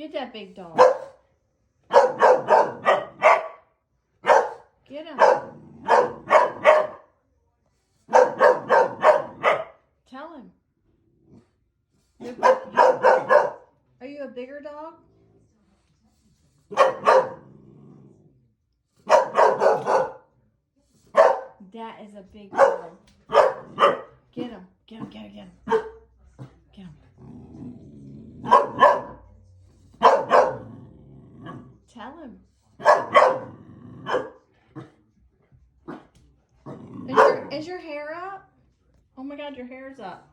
Get that big dog. Get him. Tell him. Are you a bigger dog? That is a big dog. Get him. Get him, get him, get him. Get him. Tell him. Is your hair up? Oh my God, your hair's up.